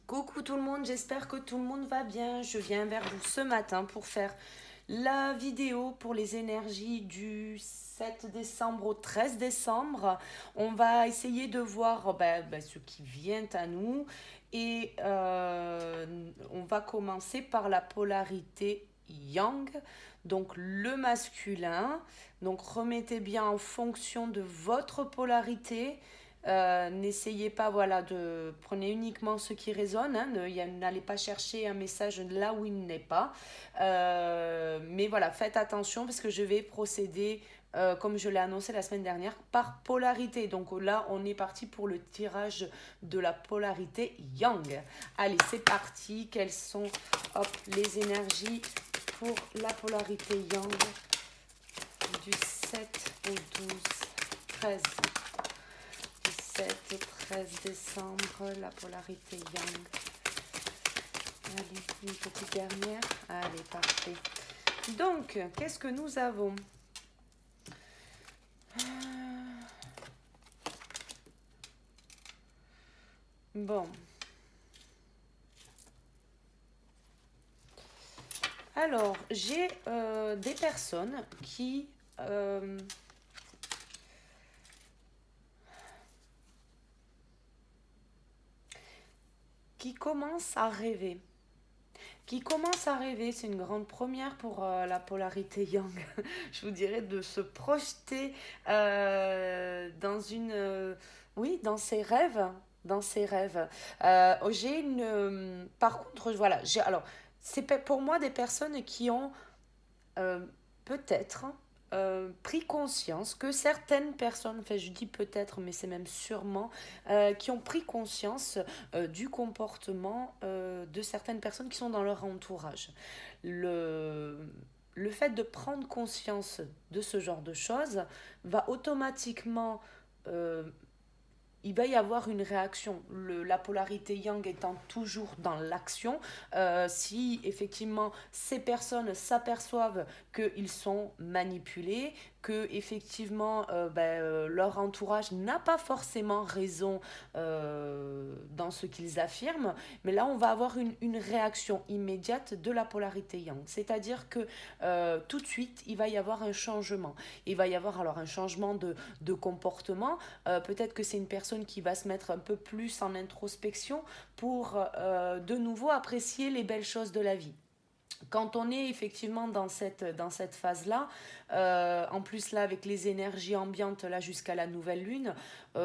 Coucou tout le monde, j'espère que tout le monde va bien. Je viens vers vous ce matin pour faire la vidéo pour les énergies du 7 décembre au 13 décembre. On va essayer de voir ce qui vient à nous et on va commencer par la polarité yang, donc le masculin. Donc remettez bien en fonction de votre polarité. N'essayez pas, voilà, de prenez uniquement ce qui résonne, hein, n'allez pas chercher un message là où il n'est pas. Mais voilà, faites attention parce que je vais procéder, comme je l'ai annoncé la semaine dernière, par polarité. Donc là, on est parti pour le tirage de la polarité yang. Allez, c'est parti. Quelles sont, hop, les énergies pour la polarité yang du 7 au 12, 13. 7 13 décembre, la polarité yang. Allez, une petite dernière. Allez, parfait. Donc, qu'est-ce que nous avons? Bon. Alors, j'ai des personnes qui commencent à rêver. C'est une grande première pour la polarité yang. Je vous dirais de se projeter oui, dans ses rêves. Dans ses rêves. J'ai une. Par contre, voilà. Alors, c'est pour moi des personnes qui ont euh, peut-être pris conscience que certaines personnes, enfin je dis peut-être, mais c'est même sûrement, qui ont pris conscience du comportement de certaines personnes qui sont dans leur entourage. Le, le fait de prendre conscience de ce genre de choses va automatiquement il va y avoir une réaction. La polarité yang étant toujours dans l'action, si effectivement ces personnes s'aperçoivent qu'ils sont manipulés, que effectivement leur entourage n'a pas forcément raison dans ce qu'ils affirment, mais là on va avoir une réaction immédiate de la polarité yang. C'est-à-dire que tout de suite il va y avoir un changement. Il va y avoir alors un changement de comportement. Peut-être que c'est une personne qui va se mettre un peu plus en introspection pour de nouveau apprécier les belles choses de la vie. Quand on est effectivement dans cette phase-là, en plus là avec les énergies ambiantes là jusqu'à la nouvelle lune,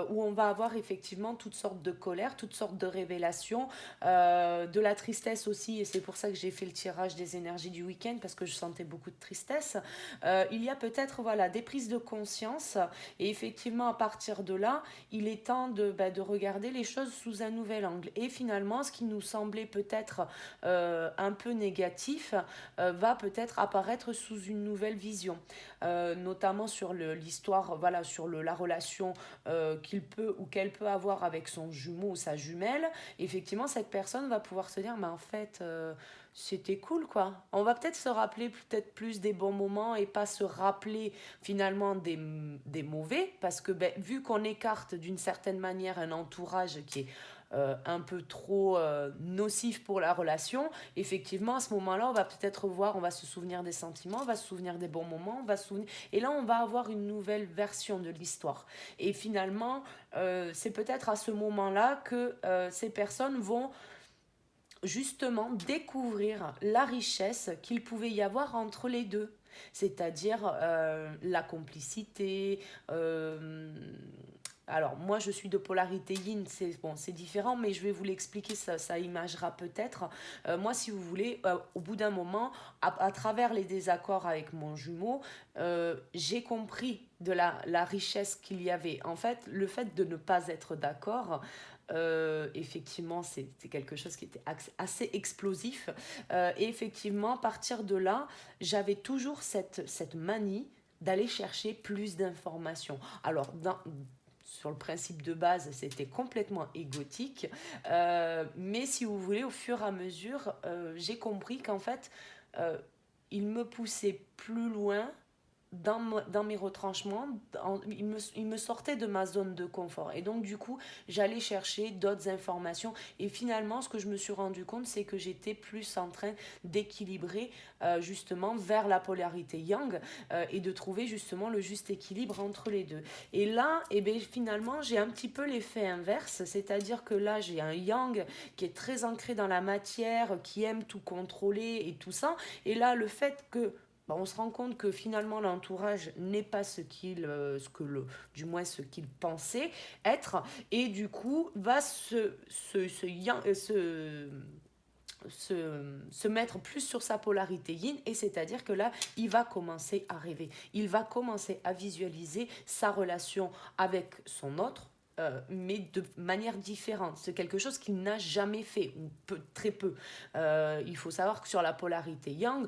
où on va avoir effectivement toutes sortes de colères, toutes sortes de révélations, de la tristesse aussi, et c'est pour ça que j'ai fait le tirage des énergies du week-end, parce que je sentais beaucoup de tristesse. Il y a peut-être voilà, des prises de conscience, et effectivement à partir de là, il est temps de regarder les choses sous un nouvel angle. Et finalement, ce qui nous semblait peut-être un peu négatif, va peut-être apparaître sous une nouvelle vision, notamment sur l'histoire, voilà, sur la relation qu'il peut ou qu'elle peut avoir avec son jumeau ou sa jumelle. Effectivement, cette personne va pouvoir se dire, mais en fait, c'était cool quoi. On va peut-être se rappeler peut-être plus des bons moments et pas se rappeler finalement des mauvais, parce que vu qu'on écarte d'une certaine manière un entourage qui est un peu trop nocif pour la relation, effectivement à ce moment-là on va peut-être voir, on va se souvenir des sentiments, on va se souvenir des bons moments, on va se souvenir, et là on va avoir une nouvelle version de l'histoire. Et finalement c'est peut-être à ce moment-là que ces personnes vont justement découvrir la richesse qu'il pouvait y avoir entre les deux, c'est-à-dire la complicité. Alors moi je suis de polarité yin, c'est bon, c'est différent, mais je vais vous l'expliquer, ça imagera peut-être. Moi si vous voulez, au bout d'un moment, à travers les désaccords avec mon jumeau, j'ai compris de la richesse qu'il y avait. En fait, le fait de ne pas être d'accord, effectivement, c'est quelque chose qui était assez explosif. Et effectivement, à partir de là, j'avais toujours cette manie d'aller chercher plus d'informations. Alors, sur le principe de base, c'était complètement égotique. Mais si vous voulez, au fur et à mesure, j'ai compris qu'en fait, il me poussait plus loin dans mes retranchements, il me sortait de ma zone de confort. Et donc, du coup, j'allais chercher d'autres informations. Et finalement, ce que je me suis rendu compte, c'est que j'étais plus en train d'équilibrer justement vers la polarité yang et de trouver justement le juste équilibre entre les deux. Et là, eh bien, finalement, j'ai un petit peu l'effet inverse, c'est-à-dire que là, j'ai un yang qui est très ancré dans la matière, qui aime tout contrôler et tout ça. Et là, le fait que on se rend compte que finalement l'entourage n'est pas du moins ce qu'il pensait être, et du coup va se mettre plus sur sa polarité yin, et c'est-à-dire que là, il va commencer à rêver. Il va commencer à visualiser sa relation avec son autre, mais de manière différente. C'est quelque chose qu'il n'a jamais fait, ou très peu. Il faut savoir que sur la polarité yang,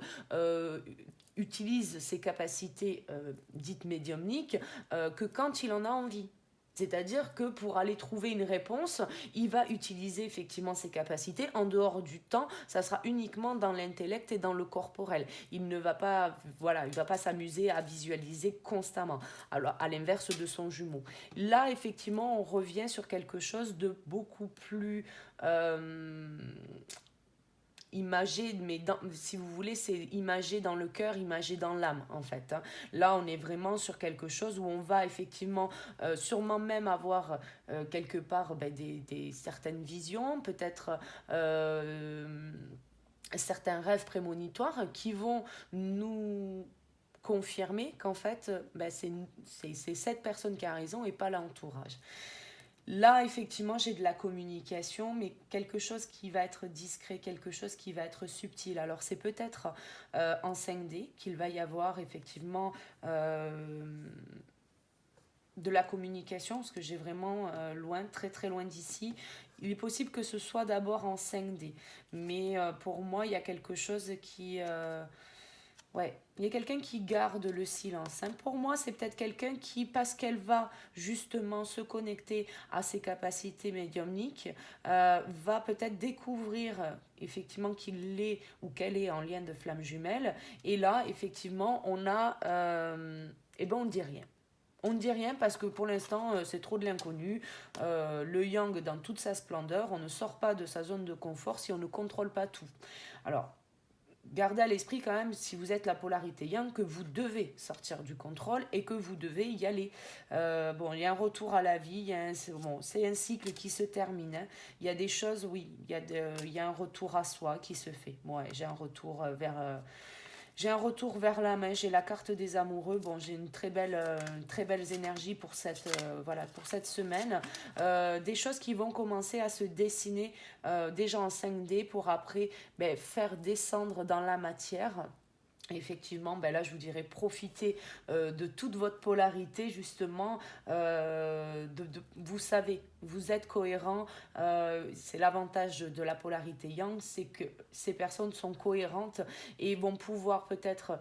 utilise ses capacités dites médiumniques que quand il en a envie. C'est-à-dire que pour aller trouver une réponse, il va utiliser effectivement ses capacités. En dehors du temps, ça sera uniquement dans l'intellect et dans le corporel. Il ne va pas, voilà, il va pas s'amuser à visualiser constamment. Alors, à l'inverse de son jumeau. Là, effectivement, on revient sur quelque chose de beaucoup plus imagé, mais si vous voulez, c'est imagé dans le cœur, imagé dans l'âme, en fait. Hein. Là, on est vraiment sur quelque chose où on va effectivement, sûrement même avoir quelque part certaines visions, peut-être certains rêves prémonitoires qui vont nous confirmer qu'en fait, c'est cette personne qui a raison et pas l'entourage. Là, effectivement, j'ai de la communication, mais quelque chose qui va être discret, quelque chose qui va être subtil. Alors, c'est peut-être en 5D qu'il va y avoir effectivement de la communication, parce que j'ai vraiment loin, très très loin d'ici. Il est possible que ce soit d'abord en 5D, mais pour moi, il y a quelque chose qui... ouais, il y a quelqu'un qui garde le silence. Hein. Pour moi, c'est peut-être quelqu'un qui, parce qu'elle va justement se connecter à ses capacités médiumniques, va peut-être découvrir effectivement qu'il est ou qu'elle est en lien de flamme jumelle. Et là, effectivement, on ne dit rien. On ne dit rien parce que pour l'instant, c'est trop de l'inconnu. Le yang, dans toute sa splendeur, on ne sort pas de sa zone de confort si on ne contrôle pas tout. Alors, gardez à l'esprit quand même, si vous êtes la polarité yang, que vous devez sortir du contrôle et que vous devez y aller. Il y a un retour à la vie, c'est un cycle qui se termine. Hein. Il y a des choses, oui, il y a un retour à soi qui se fait. Ouais, j'ai un retour vers la main, j'ai la carte des amoureux. Bon, j'ai une très belles énergies pour pour cette semaine. Des choses qui vont commencer à se dessiner déjà en 5D pour après faire descendre dans la matière. Effectivement, là, je vous dirais, profitez de toute votre polarité, justement. Vous savez, vous êtes cohérent. C'est l'avantage de la polarité yang, c'est que ces personnes sont cohérentes et vont pouvoir peut-être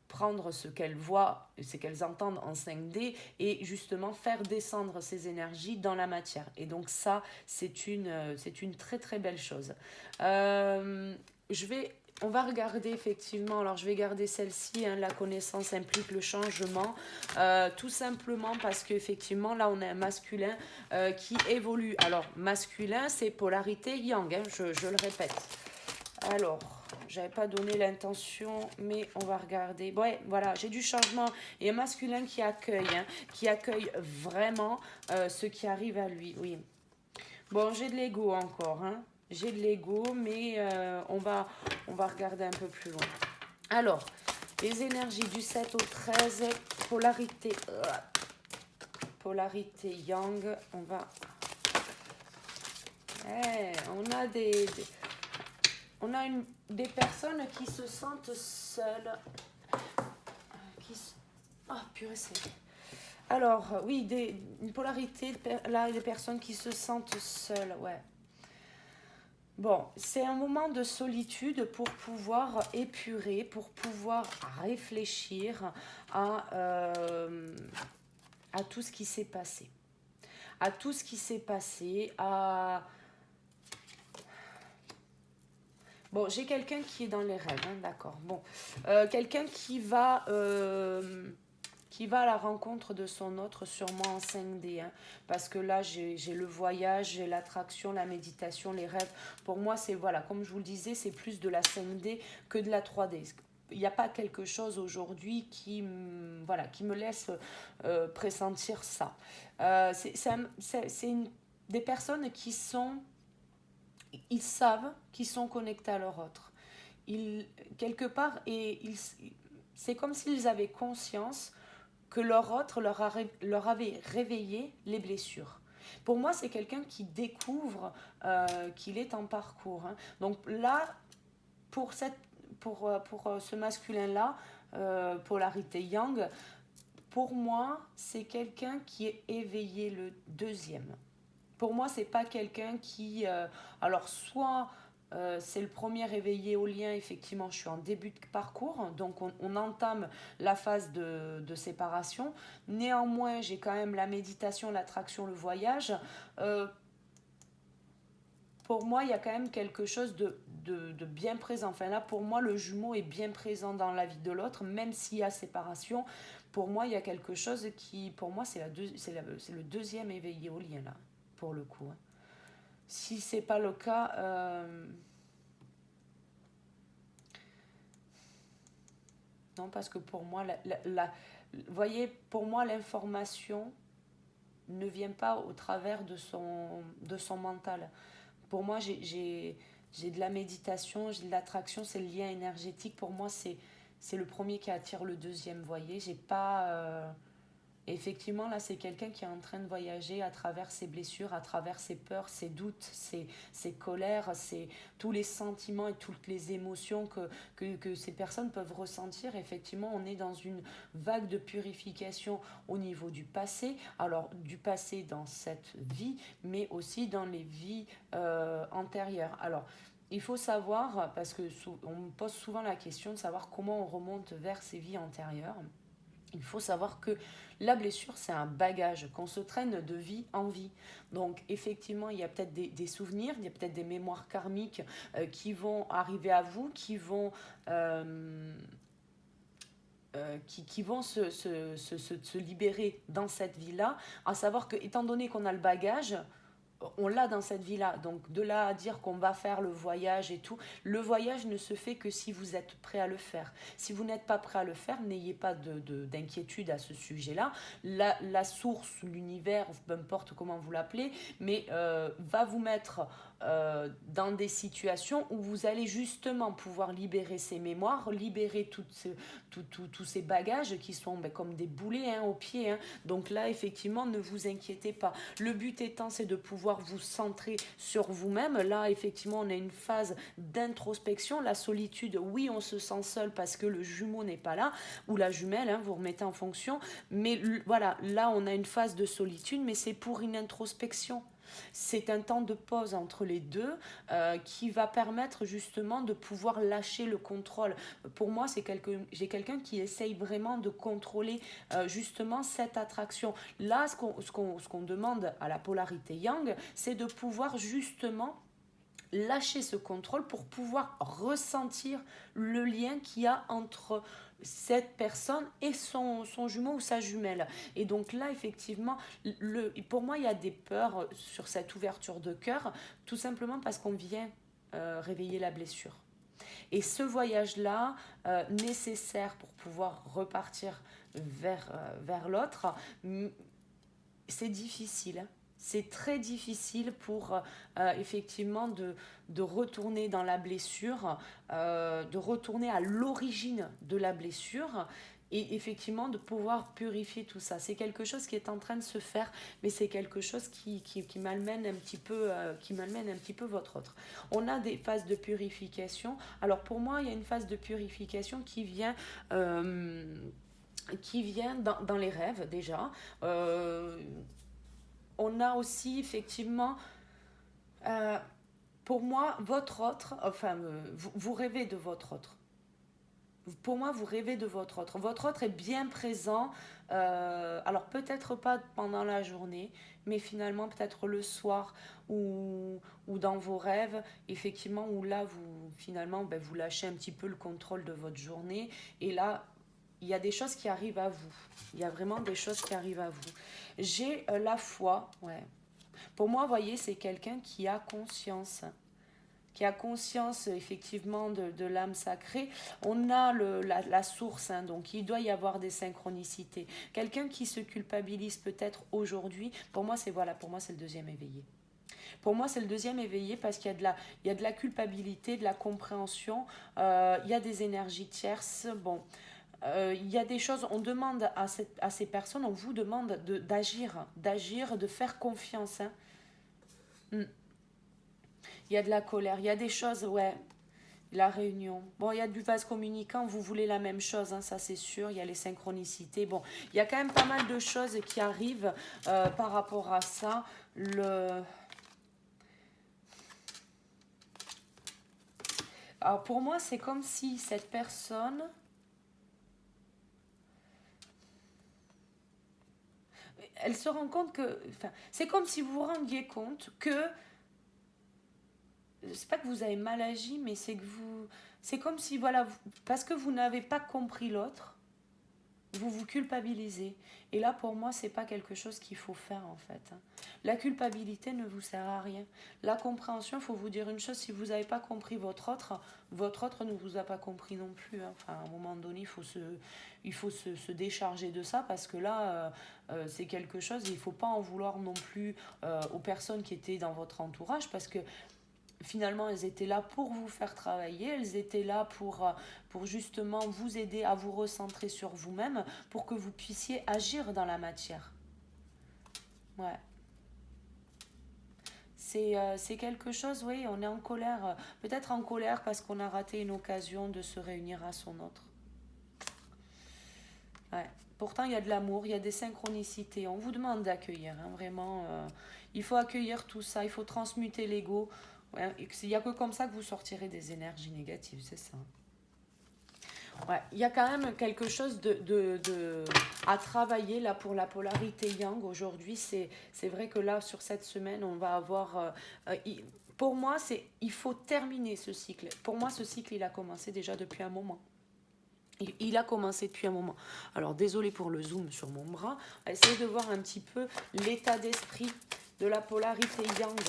prendre ce qu'elles voient, ce qu'elles entendent en 5D et justement faire descendre ces énergies dans la matière. Et donc ça, c'est une très très belle chose. Je vais On va regarder effectivement, alors je vais garder celle-ci, hein, la connaissance implique le changement, tout simplement parce qu'effectivement là on a un masculin qui évolue. Alors masculin c'est polarité yang, hein, je le répète. Alors, j'avais pas donné l'intention, mais on va regarder. Ouais, voilà, j'ai du changement et un masculin qui accueille vraiment ce qui arrive à lui, oui. Bon, j'ai de l'ego encore, hein. J'ai de l'ego, mais on va regarder un peu plus loin. Alors, les énergies du 7 au 13, polarité yang, on a des personnes qui se sentent seules. Purée, c'est... Alors, oui, une polarité, là, des personnes qui se sentent seules, ouais. Bon, c'est un moment de solitude pour pouvoir épurer, pour pouvoir réfléchir à tout ce qui s'est passé. À tout ce qui s'est passé, Bon, j'ai quelqu'un qui est dans les rêves, hein, d'accord. Bon, quelqu'un qui va à la rencontre de son autre, sûrement en 5D, hein, parce que là, j'ai le voyage, j'ai l'attraction, la méditation, les rêves. Pour moi, c'est, voilà, comme je vous le disais, c'est plus de la 5D que de la 3D. Il n'y a pas quelque chose aujourd'hui voilà, qui me laisse pressentir ça. Des personnes qui sont, ils savent qu'ils sont connectés à leur autre. Ils, quelque part, c'est comme s'ils avaient conscience que leur autre leur avait réveillé les blessures. Pour moi, c'est quelqu'un qui découvre qu'il est en parcours, hein. Donc là, pour, cette, pour ce masculin-là, polarité yang, pour moi, c'est quelqu'un qui est éveillé le deuxième. Pour moi, c'est pas quelqu'un qui. Alors, soit c'est le premier éveillé au lien, effectivement, je suis en début de parcours, donc on entame la phase de séparation. Néanmoins, j'ai quand même la méditation, l'attraction, le voyage. Euh, pour moi, il y a quand même quelque chose de bien présent. Enfin là, pour moi, le jumeau est bien présent dans la vie de l'autre, même s'il y a séparation. Pour moi, il y a quelque chose qui, pour moi, c'est le deuxième éveillé au lien, là, pour le coup, hein. Si c'est pas le cas, non, parce que pour moi, vous voyez, pour moi, l'information ne vient pas au travers de son mental. Pour moi, j'ai de la méditation, j'ai de l'attraction, c'est le lien énergétique. Pour moi, c'est le premier qui attire le deuxième, vous voyez. J'ai pas. Et effectivement, là, c'est quelqu'un qui est en train de voyager à travers ses blessures, à travers ses peurs, ses doutes, ses colères, tous les sentiments et toutes les émotions que ces personnes peuvent ressentir. Effectivement, on est dans une vague de purification au niveau du passé. Alors, du passé dans cette vie, mais aussi dans les vies antérieures. Alors, il faut savoir, parce que on me pose souvent la question de savoir comment on remonte vers ces vies antérieures. Il faut savoir que la blessure, c'est un bagage qu'on se traîne de vie en vie. Donc, effectivement, il y a peut-être des souvenirs, il y a peut-être des mémoires karmiques qui vont arriver à vous, qui vont se libérer dans cette vie-là. À savoir que, étant donné qu'on a le bagage, on l'a dans cette vie-là. Donc de là à dire qu'on va faire le voyage et tout, le voyage ne se fait que si vous êtes prêt à le faire. Si vous n'êtes pas prêt à le faire, n'ayez pas d'inquiétude à ce sujet-là. La source, l'univers, peu importe comment vous l'appelez, mais va vous mettre dans des situations où vous allez justement pouvoir libérer ces mémoires, libérer tous ces bagages qui sont comme des boulets, hein, aux pieds, hein. Donc là, effectivement, ne vous inquiétez pas. Le but étant, c'est de pouvoir vous centrer sur vous-même. Là, effectivement, on a une phase d'introspection. La solitude, oui, on se sent seul parce que le jumeau n'est pas là, ou la jumelle, hein, vous remettez en fonction. Mais voilà, là, on a une phase de solitude, mais c'est pour une introspection. C'est un temps de pause entre les deux qui va permettre justement de pouvoir lâcher le contrôle. Pour moi, j'ai quelqu'un qui essaye vraiment de contrôler justement cette attraction. Là, ce qu'on demande à la polarité yang, c'est de pouvoir justement lâcher ce contrôle pour pouvoir ressentir le lien qu'il y a entre cette personne et son jumeau ou sa jumelle. Et donc là, effectivement, pour moi, il y a des peurs sur cette ouverture de cœur, tout simplement parce qu'on vient réveiller la blessure. Et ce voyage-là, nécessaire pour pouvoir repartir vers l'autre, c'est difficile, hein. C'est très difficile pour effectivement de retourner dans la blessure, de retourner à l'origine de la blessure et effectivement de pouvoir purifier tout ça. C'est quelque chose qui est en train de se faire, mais c'est quelque chose qui malmène un petit peu, qui malmène un petit peu votre autre. On a des phases de purification. Alors pour moi, il y a une phase de purification qui vient dans les rêves déjà. On a aussi effectivement, euh, pour moi, votre autre, enfin, vous rêvez de votre autre. Pour moi, vous rêvez de votre autre. Votre autre est bien présent, alors peut-être pas pendant la journée, mais finalement peut-être le soir ou ou dans vos rêves, effectivement, où là, vous, finalement, ben, vous lâchez un petit peu le contrôle de votre journée. Et là, il y a des choses qui arrivent à vous. Il y a vraiment des choses qui arrivent à vous. J'ai la foi, ouais. Pour moi, vous voyez, c'est quelqu'un qui a conscience effectivement de l'âme sacrée. On a la source, hein, donc il doit y avoir des synchronicités. Quelqu'un qui se culpabilise peut-être aujourd'hui, pour moi, c'est voilà, pour moi, c'est le deuxième éveillé. Pour moi, c'est le deuxième éveillé parce qu'il y a il y a de la culpabilité, de la compréhension, il y a des énergies tierces. Bon, il y a des choses, on demande à ces personnes, on vous demande d'agir, de faire confiance. Hein. Mm. Il y a de la colère, il y a des choses, ouais, la réunion. Bon, il y a du vase communicant, vous voulez la même chose, hein, ça c'est sûr, il y a les synchronicités. Bon, il y a quand même pas mal de choses qui arrivent par rapport à ça. Alors pour moi, c'est comme si cette personne, elle se rend compte que, enfin, c'est comme si vous vous rendiez compte que, c'est pas que vous avez mal agi, mais c'est que vous, c'est comme si, voilà, parce que vous n'avez pas compris l'autre, vous vous culpabilisez. Et là, pour moi, c'est pas quelque chose qu'il faut faire en fait. Hein. La culpabilité ne vous sert à rien. La compréhension, il faut vous dire une chose, si vous n'avez pas compris votre autre ne vous a pas compris non plus. Hein. Enfin, à un moment donné, il faut se décharger de ça parce que là, c'est quelque chose, il ne faut pas en vouloir non plus aux personnes qui étaient dans votre entourage parce que finalement, elles étaient là pour vous faire travailler, elles étaient là pour justement vous aider à vous recentrer sur vous-même, pour que vous puissiez agir dans la matière. Ouais. C'est quelque chose, oui, on est en colère, peut-être en colère parce qu'on a raté une occasion de se réunir à son autre. Ouais. Pourtant, il y a de l'amour, il y a des synchronicités. On vous demande d'accueillir, hein, vraiment. Il faut accueillir tout ça, il faut transmuter l'ego. Ouais, il n'y a que comme ça que vous sortirez des énergies négatives, c'est ça. Ouais, il y a quand même quelque chose à travailler là pour la polarité yang. Aujourd'hui, c'est vrai que là, sur cette semaine, on va avoir... pour moi, il faut terminer ce cycle. Pour moi, ce cycle, il a commencé déjà depuis un moment. Il a commencé depuis un moment. Alors, désolé pour le zoom sur mon bras. Essayez de voir un petit peu l'état d'esprit de la polarité yang.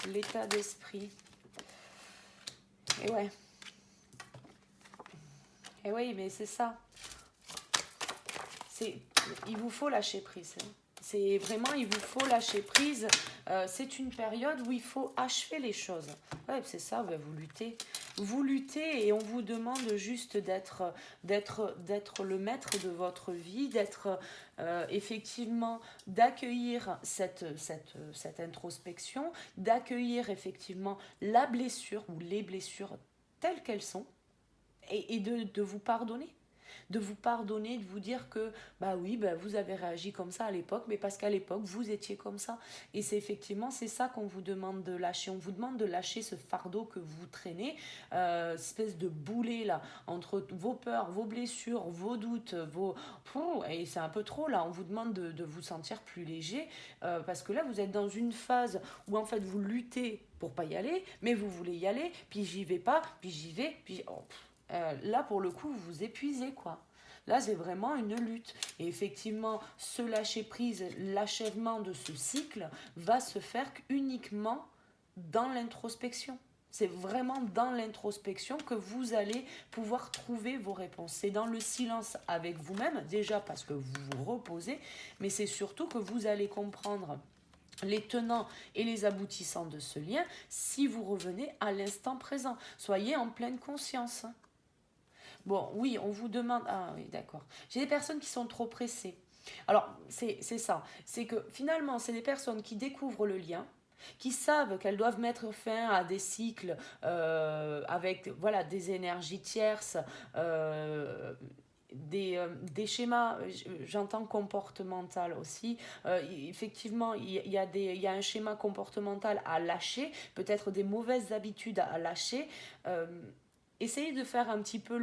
L'état d'esprit. Et ouais. Et oui, mais c'est ça. C'est, il vous faut lâcher prise. Hein. C'est vraiment, il vous faut lâcher prise. C'est une période où il faut achever les choses. Ouais, c'est ça, ouais, vous luttez. Vous luttez et on vous demande juste d'être le maître de votre vie, d'être effectivement, d'accueillir cette introspection, d'accueillir effectivement la blessure ou les blessures telles qu'elles sont et de vous pardonner. De vous pardonner, de vous dire que bah oui, bah vous avez réagi comme ça à l'époque, mais parce qu'à l'époque vous étiez comme ça. Et c'est effectivement c'est ça qu'on vous demande de lâcher. On vous demande de lâcher ce fardeau que vous traînez, espèce de boulet là entre vos peurs, vos blessures, vos doutes, et c'est un peu trop là. On vous demande de vous sentir plus léger parce que là vous êtes dans une phase où en fait vous luttez pour pas y aller, mais vous voulez y aller, puis j'y vais pas, puis j'y vais, puis là pour le coup vous vous épuisez quoi. Là c'est vraiment une lutte et effectivement ce lâcher prise, l'achèvement de ce cycle va se faire uniquement dans l'introspection. C'est vraiment dans l'introspection que vous allez pouvoir trouver vos réponses. C'est dans le silence avec vous-même, déjà parce que vous vous reposez, mais c'est surtout que vous allez comprendre les tenants et les aboutissants de ce lien si vous revenez à l'instant présent. Soyez en pleine conscience. Bon, oui, on vous demande... Ah oui, d'accord. J'ai des personnes qui sont trop pressées. Alors, c'est ça. C'est que finalement, c'est des personnes qui découvrent le lien, qui savent qu'elles doivent mettre fin à des cycles avec voilà, des énergies tierces, des schémas, j'entends comportemental aussi. Effectivement, il y a un schéma comportemental à lâcher, peut-être des mauvaises habitudes à lâcher. Essayez de faire un petit peu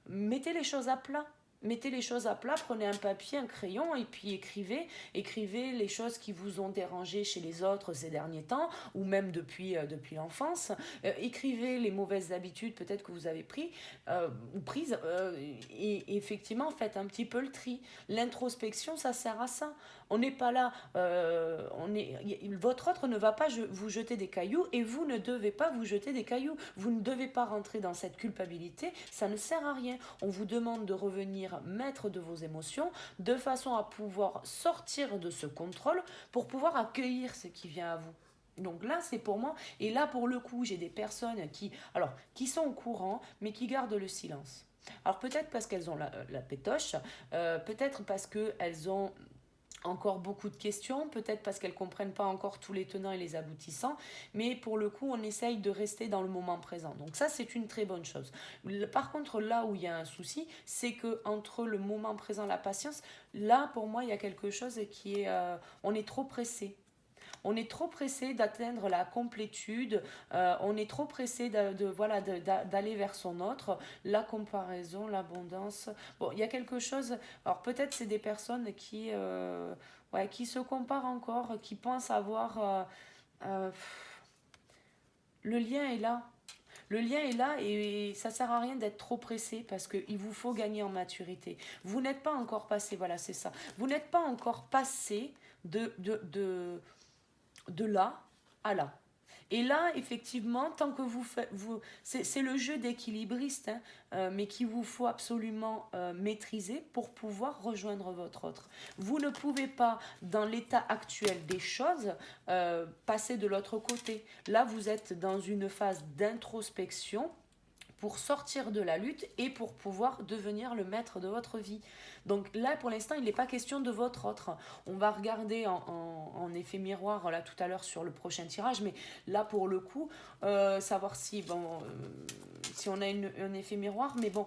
mettez les choses à plat. mettez les choses à plat, prenez un papier, un crayon et puis écrivez les choses qui vous ont dérangé chez les autres ces derniers temps ou même depuis l'enfance. Écrivez les mauvaises habitudes peut-être que vous avez prises et effectivement faites un petit peu le tri. L'introspection, ça sert à ça. On n'est pas là, votre autre ne va pas vous jeter des cailloux et vous ne devez pas vous jeter des cailloux. Vous ne devez pas rentrer dans cette culpabilité, ça ne sert à rien. On vous demande de revenir maître de vos émotions de façon à pouvoir sortir de ce contrôle pour pouvoir accueillir ce qui vient à vous. Donc là, c'est pour moi. Et là, pour le coup, j'ai des personnes qui sont au courant, mais qui gardent le silence. Alors peut-être parce qu'elles ont la pétoche, peut-être parce qu'elles ont encore beaucoup de questions, peut-être parce qu'elles ne comprennent pas encore tous les tenants et les aboutissants, mais pour le coup, on essaye de rester dans le moment présent. Donc ça, c'est une très bonne chose. Par contre, là où il y a un souci, c'est que entre le moment présent et la patience, là, pour moi, il y a quelque chose qui est... on est trop pressé. On est trop pressé d'atteindre la complétude, on est trop pressé d'aller vers son autre, la comparaison, l'abondance. Bon, il y a quelque chose, alors peut-être c'est des personnes qui se comparent encore, qui pensent avoir... euh, le lien est là. Le lien est là et ça sert à rien d'être trop pressé parce qu'il vous faut gagner en maturité. Vous n'êtes pas encore passé, voilà, c'est ça. Vous n'êtes pas encore passé de là à là. Et là, effectivement, tant que vous faites... c'est le jeu d'équilibriste, hein, mais qu'il vous faut absolument maîtriser pour pouvoir rejoindre votre autre. Vous ne pouvez pas, dans l'état actuel des choses, passer de l'autre côté. Là, vous êtes dans une phase d'introspection pour sortir de la lutte et pour pouvoir devenir le maître de votre vie. Donc là, pour l'instant, il n'est pas question de votre autre. On va regarder en effet miroir là tout à l'heure sur le prochain tirage, mais là pour le coup, savoir si on a un effet miroir, mais bon,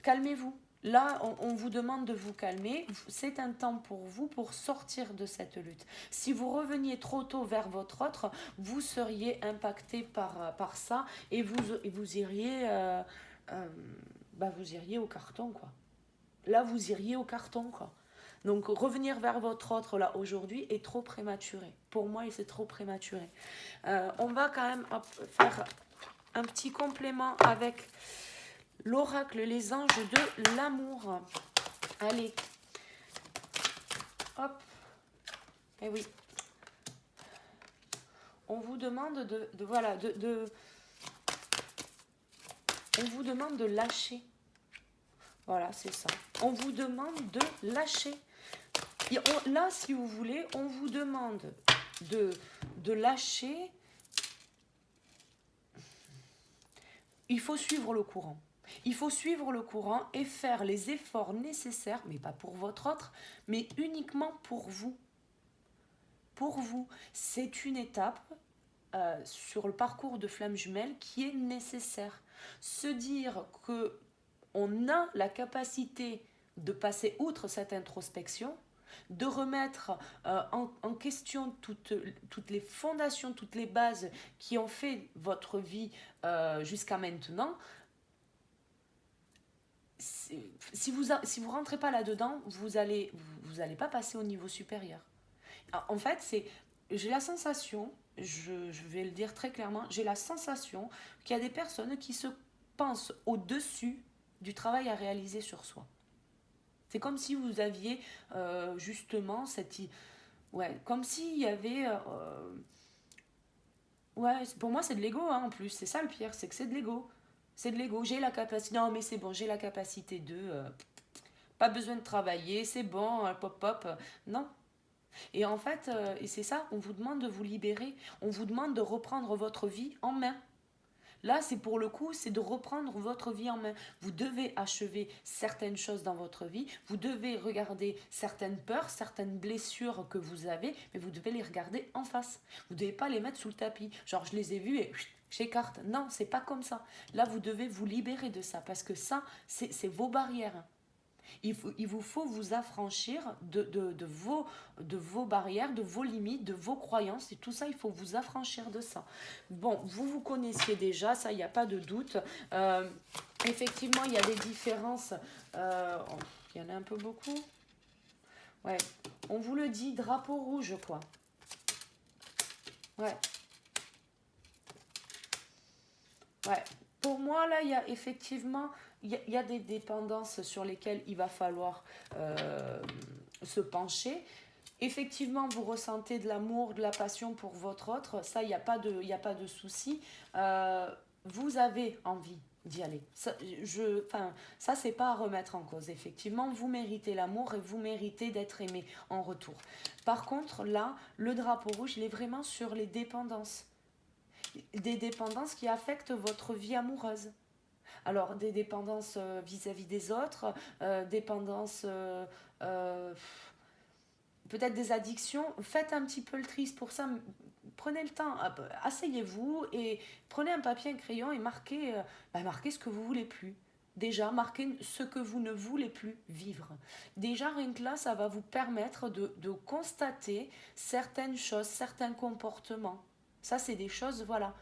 calmez-vous. Là, on vous demande de vous calmer. C'est un temps pour vous pour sortir de cette lutte. Si vous reveniez trop tôt vers votre autre, vous seriez impacté par ça et vous iriez, vous iriez au carton, quoi. Là, vous iriez au carton, quoi. Donc, revenir vers votre autre, là, aujourd'hui, est trop prématuré. Pour moi, c'est trop prématuré. On va quand même faire un petit complément avec l'oracle, les anges de l'amour. Allez. Hop. Eh oui. On vous demande on vous demande de lâcher. Voilà, c'est ça. On vous demande de lâcher. Là, si vous voulez, on vous demande de lâcher. Il faut suivre le courant. Il faut suivre le courant et faire les efforts nécessaires, mais pas pour votre autre, mais uniquement pour vous. Pour vous, c'est une étape sur le parcours de flamme jumelle qui est nécessaire. Se dire que on a la capacité de passer outre cette introspection, de remettre en question toutes les fondations, toutes les bases qui ont fait votre vie jusqu'à maintenant. Si vous rentrez pas là-dedans, vous allez pas passer au niveau supérieur. En fait, j'ai la sensation, je vais le dire très clairement, j'ai la sensation qu'il y a des personnes qui se pensent au-dessus du travail à réaliser sur soi. C'est comme si vous aviez justement comme s'il y avait... pour moi c'est de l'ego en plus, c'est ça le pire, c'est que c'est de l'ego. C'est de l'ego, j'ai la capacité... Non mais c'est bon, j'ai la capacité pas besoin de travailler, c'est bon, pop pop. Non. Et en fait, et c'est ça, on vous demande de vous libérer, on vous demande de reprendre votre vie en main. Là, c'est pour le coup, c'est de reprendre votre vie en main. Vous devez achever certaines choses dans votre vie, vous devez regarder certaines peurs, certaines blessures que vous avez, mais vous devez les regarder en face. Vous ne devez pas les mettre sous le tapis. Genre, je les ai vues et j'écarte. Non, c'est pas comme ça. Là, vous devez vous libérer de ça, parce que ça, c'est vos barrières. Il vous faut vous affranchir de vos barrières, de vos limites, de vos croyances. Et tout ça, il faut vous affranchir de ça. Bon, vous connaissiez déjà, ça, il n'y a pas de doute. Effectivement, il y a des différences. Il qu'il y en a un peu beaucoup. Ouais, on vous le dit, drapeau rouge, quoi. Ouais, ouais. Pour moi, là, il y a effectivement, il y a des dépendances sur lesquelles il va falloir euh, se pencher. Effectivement, vous ressentez de l'amour, de la passion pour votre autre, ça, il y a pas de souci. Euh, Vous avez envie d'y aller. Enfin, ça, c'est pas à remettre en cause. Effectivement, vous méritez l'amour et vous méritez d'être aimé en retour. Par contre, là, le drapeau rouge, il est vraiment sur les dépendances. Des dépendances qui affectent votre vie amoureuse. Alors, des dépendances vis-à-vis des autres, dépendances euh, peut-être des addictions, faites un petit peu le tri. Pour ça, prenez le temps, asseyez-vous et prenez un papier, un crayon et marquez ce que vous voulez plus. Déjà, marquez ce que vous ne voulez plus vivre. Déjà, rien que là, ça va vous permettre de constater certaines choses, certains comportements. Ça, c'est des choses, voilà.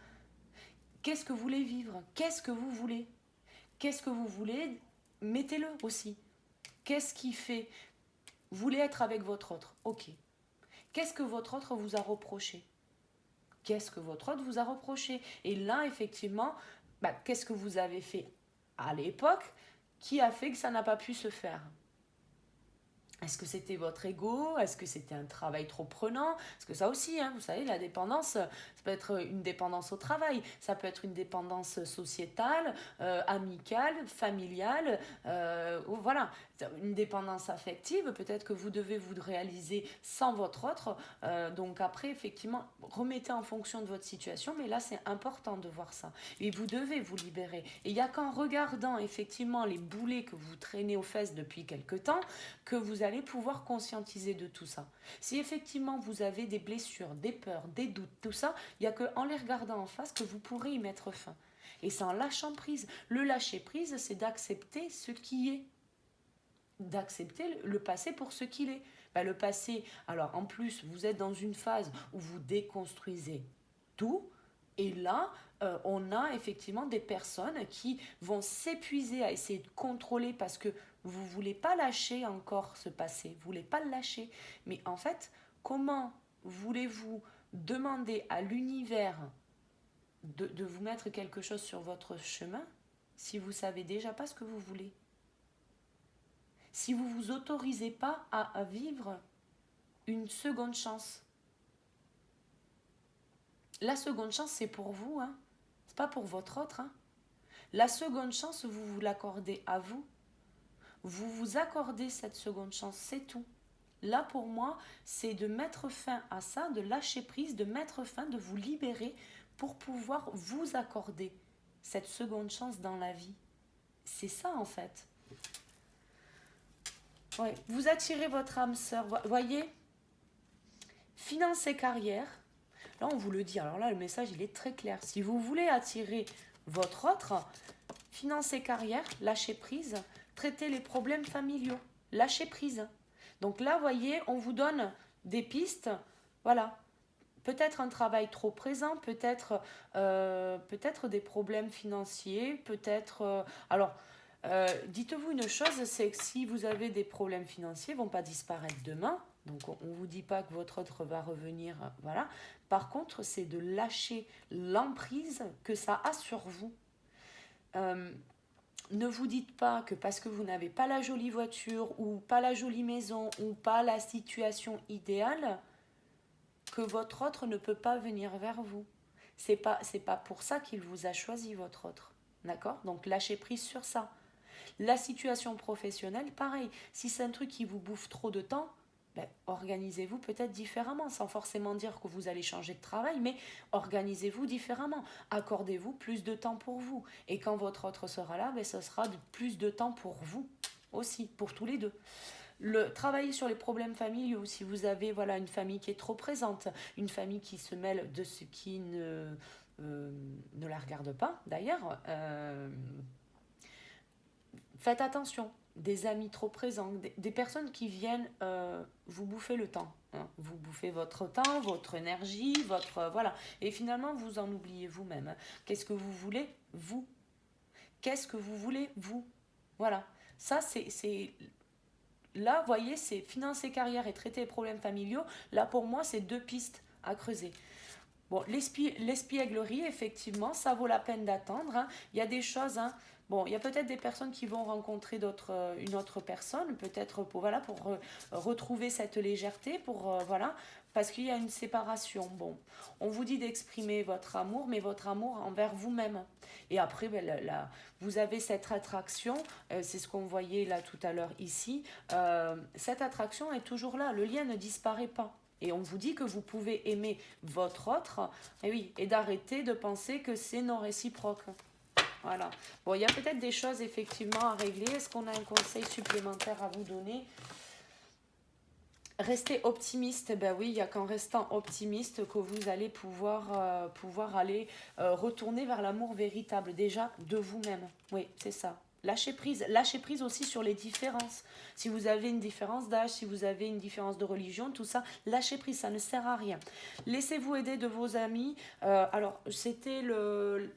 Qu'est-ce que vous voulez vivre? Qu'est-ce que vous voulez? Qu'est-ce que vous voulez? Mettez-le aussi. Qu'est-ce qui fait? Vous voulez être avec votre autre? Ok. Qu'est-ce que votre autre vous a reproché? Qu'est-ce que votre autre vous a reproché? Et là, effectivement, qu'est-ce que vous avez fait à l'époque qui a fait que ça n'a pas pu se faire? Est-ce que c'était votre ego? Est-ce que c'était un travail trop prenant? Parce que ça aussi, hein, vous savez, la dépendance, ça peut être une dépendance au travail, ça peut être une dépendance sociétale, amicale, familiale, voilà, une dépendance affective, peut-être que vous devez vous réaliser sans votre autre. Donc après, effectivement, remettez en fonction de votre situation, mais là, c'est important de voir ça. Et vous devez vous libérer. Et il n'y a qu'en regardant effectivement les boulets que vous traînez aux fesses depuis quelque temps, que vous allez pouvoir conscientiser de tout ça. Si effectivement vous avez des blessures, des peurs, des doutes, tout ça, il n'y a qu'en les regardant en face que vous pourrez y mettre fin. Et c'est en lâchant prise. Le lâcher prise, c'est d'accepter ce qui est. D'accepter le passé pour ce qu'il est. Le passé, alors en plus, vous êtes dans une phase où vous déconstruisez tout. Et là, on a effectivement des personnes qui vont s'épuiser à essayer de contrôler parce que vous ne voulez pas lâcher encore ce passé, vous ne voulez pas le lâcher. Mais en fait, comment voulez-vous demander à l'univers de vous mettre quelque chose sur votre chemin si vous savez déjà pas ce que vous voulez? Si vous ne vous autorisez pas à vivre une seconde chance. La seconde chance, c'est pour vous, hein. C'est pas pour votre autre, hein. La seconde chance, vous vous l'accordez à vous. Vous vous accordez cette seconde chance, c'est tout. Là, pour moi, c'est de mettre fin à ça, de lâcher prise, de mettre fin, de vous libérer pour pouvoir vous accorder cette seconde chance dans la vie. C'est ça, en fait. Ouais. Vous attirez votre âme sœur. Voyez, finance et carrière. Là, on vous le dit. Alors là, le message, il est très clair. Si vous voulez attirer votre autre, finance et carrière, lâchez prise, traitez les problèmes familiaux, lâchez prise. Donc là, voyez, on vous donne des pistes. Voilà. Peut-être un travail trop présent, peut-être des problèmes financiers, peut-être... dites-vous une chose, c'est que si vous avez des problèmes financiers, ils ne vont pas disparaître demain. Donc on ne vous dit pas que votre autre va revenir, voilà. Par contre, c'est de lâcher l'emprise que ça a sur vous. Euh, Ne vous dites pas que parce que vous n'avez pas la jolie voiture ou pas la jolie maison ou pas la situation idéale, que votre autre ne peut pas venir vers vous. C'est pas pour ça qu'il vous a choisi, votre autre. D'accord? Donc lâchez prise sur ça. La situation professionnelle, pareil. Si c'est un truc qui vous bouffe trop de temps, organisez-vous peut-être différemment, sans forcément dire que vous allez changer de travail, mais organisez-vous différemment. Accordez-vous plus de temps pour vous. Et quand votre autre sera là, ce sera plus de temps pour vous aussi, pour tous les deux. Travailler sur les problèmes familiaux, si vous avez une famille qui est trop présente, une famille qui se mêle de ce qui ne la regarde pas d'ailleurs, faites attention. Des amis trop présents, des personnes qui viennent vous bouffer le temps, hein. Vous bouffez votre temps, votre énergie, voilà. Et finalement, vous en oubliez vous-même, hein. Qu'est-ce que vous voulez, vous? Qu'est-ce que vous voulez, vous? Voilà. Ça, c'est là, vous voyez, c'est finances et carrière et traiter les problèmes familiaux. Là, pour moi, c'est deux pistes à creuser. Bon, l'espièglerie, effectivement, ça vaut la peine d'attendre, hein. Il y a des choses, hein. Bon, il y a peut-être des personnes qui vont rencontrer une autre personne, peut-être pour, voilà, pour retrouver cette légèreté, pour, voilà, parce qu'il y a une séparation. Bon, on vous dit d'exprimer votre amour, mais votre amour envers vous-même. Et après, ben, vous avez cette attraction, c'est ce qu'on voyait là tout à l'heure ici, cette attraction est toujours là, le lien ne disparaît pas. Et on vous dit que vous pouvez aimer votre autre, et oui, et d'arrêter de penser que c'est non réciproque. Voilà. Bon, il y a peut-être des choses effectivement à régler. Est-ce qu'on a un conseil supplémentaire à vous donner? Restez optimiste. Ben oui, il n'y a qu'en restant optimiste que vous allez pouvoir aller retourner vers l'amour véritable, déjà de vous-même. Oui, c'est ça. Lâchez prise aussi sur les différences. Si vous avez une différence d'âge, si vous avez une différence de religion, tout ça, lâchez prise, ça ne sert à rien. Laissez-vous aider de vos amis. Alors, c'était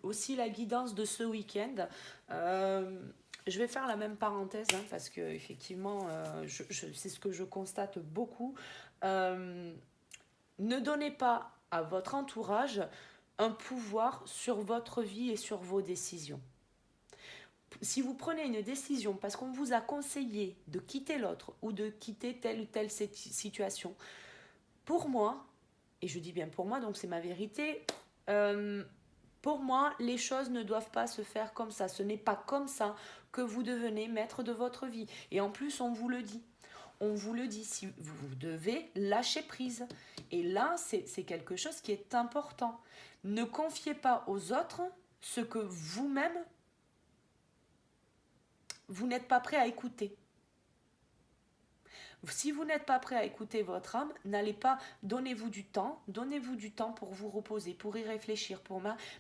aussi la guidance de ce week-end. Je vais faire la même parenthèse, hein, parce que effectivement, c'est ce que je constate beaucoup. Euh, Ne donnez pas à votre entourage un pouvoir sur votre vie et sur vos décisions. Si vous prenez une décision parce qu'on vous a conseillé de quitter l'autre ou de quitter telle ou telle situation, pour moi, et je dis bien pour moi, donc c'est ma vérité, pour moi, les choses ne doivent pas se faire comme ça. Ce n'est pas comme ça que vous devenez maître de votre vie. Et en plus, on vous le dit. On vous le dit, si vous devez lâcher prise. Et là, c'est quelque chose qui est important. Ne confiez pas aux autres ce que vous-même, vous n'êtes pas prêt à écouter. Si vous n'êtes pas prêt à écouter votre âme, n'allez pas, donnez-vous du temps pour vous reposer, pour y réfléchir,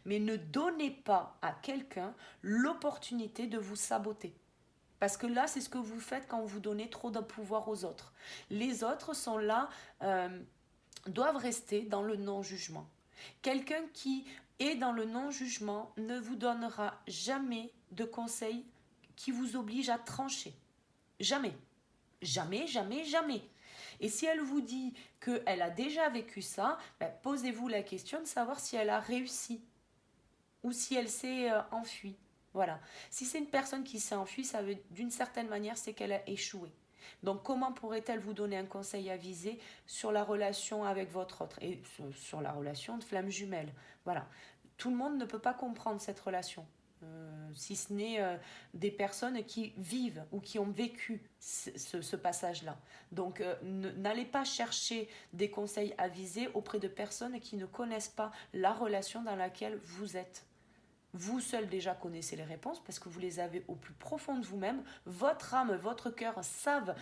mais ne donnez pas à quelqu'un l'opportunité de vous saboter. Parce que là, c'est ce que vous faites quand vous donnez trop de pouvoir aux autres. Les autres sont là, doivent rester dans le non-jugement. Quelqu'un qui est dans le non-jugement ne vous donnera jamais de conseils qui vous obligent à trancher. Jamais. Jamais, jamais, jamais. Et si elle vous dit qu'elle a déjà vécu ça, ben, posez-vous la question de savoir si elle a réussi ou si elle s'est enfuie. Voilà. Si c'est une personne qui s'est enfuie, ça veut d'une certaine manière, c'est qu'elle a échoué. Donc comment pourrait-elle vous donner un conseil avisé sur la relation avec votre autre et sur la relation de flamme jumelle? Voilà. Tout le monde ne peut pas comprendre cette relation. Si ce n'est des personnes qui vivent ou qui ont vécu ce passage-là. Donc n'allez pas chercher des conseils avisés auprès de personnes qui ne connaissent pas la relation dans laquelle vous êtes. Vous seul déjà connaissez les réponses parce que vous les avez au plus profond de vous-même. Votre âme, votre cœur savent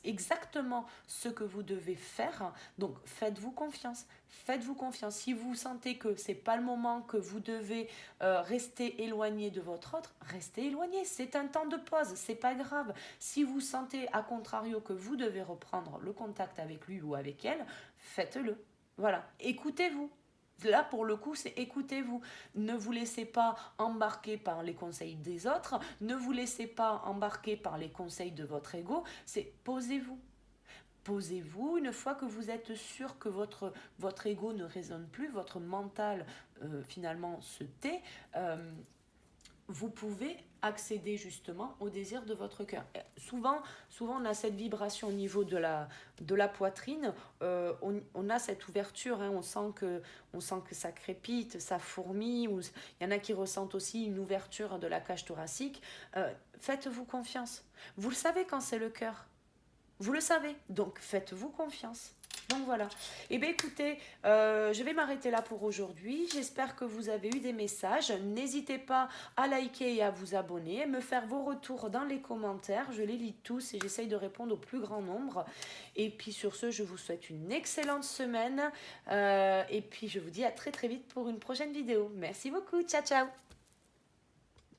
exactement ce que vous devez faire. Donc faites-vous confiance. Faites-vous confiance. Si vous sentez que c'est pas le moment, que vous devez rester éloigné de votre autre, restez éloigné. C'est un temps de pause, c'est pas grave. Si vous sentez à contrario que vous devez reprendre le contact avec lui ou avec elle, faites-le. Voilà, écoutez-vous. Là, pour le coup, c'est écoutez-vous. Ne vous laissez pas embarquer par les conseils des autres. Ne vous laissez pas embarquer par les conseils de votre ego. C'est posez-vous. Posez-vous une fois que vous êtes sûr que votre ego ne résonne plus, votre mental finalement se tait. Vous pouvez accéder justement au désir de votre cœur. Souvent, on a cette vibration au niveau de la poitrine, on a cette ouverture, hein, on sent que ça crépite, ça fourmille, il y en a qui ressentent aussi une ouverture de la cage thoracique. Faites-vous confiance. Vous le savez quand c'est le cœur. Vous le savez, donc faites-vous confiance. Donc voilà. Eh bien écoutez, je vais m'arrêter là pour aujourd'hui. J'espère que vous avez eu des messages. N'hésitez pas à liker et à vous abonner, à me faire vos retours dans les commentaires. Je les lis tous et j'essaye de répondre au plus grand nombre. Et puis sur ce, je vous souhaite une excellente semaine. Et puis je vous dis à très très vite pour une prochaine vidéo. Merci beaucoup. Ciao ciao.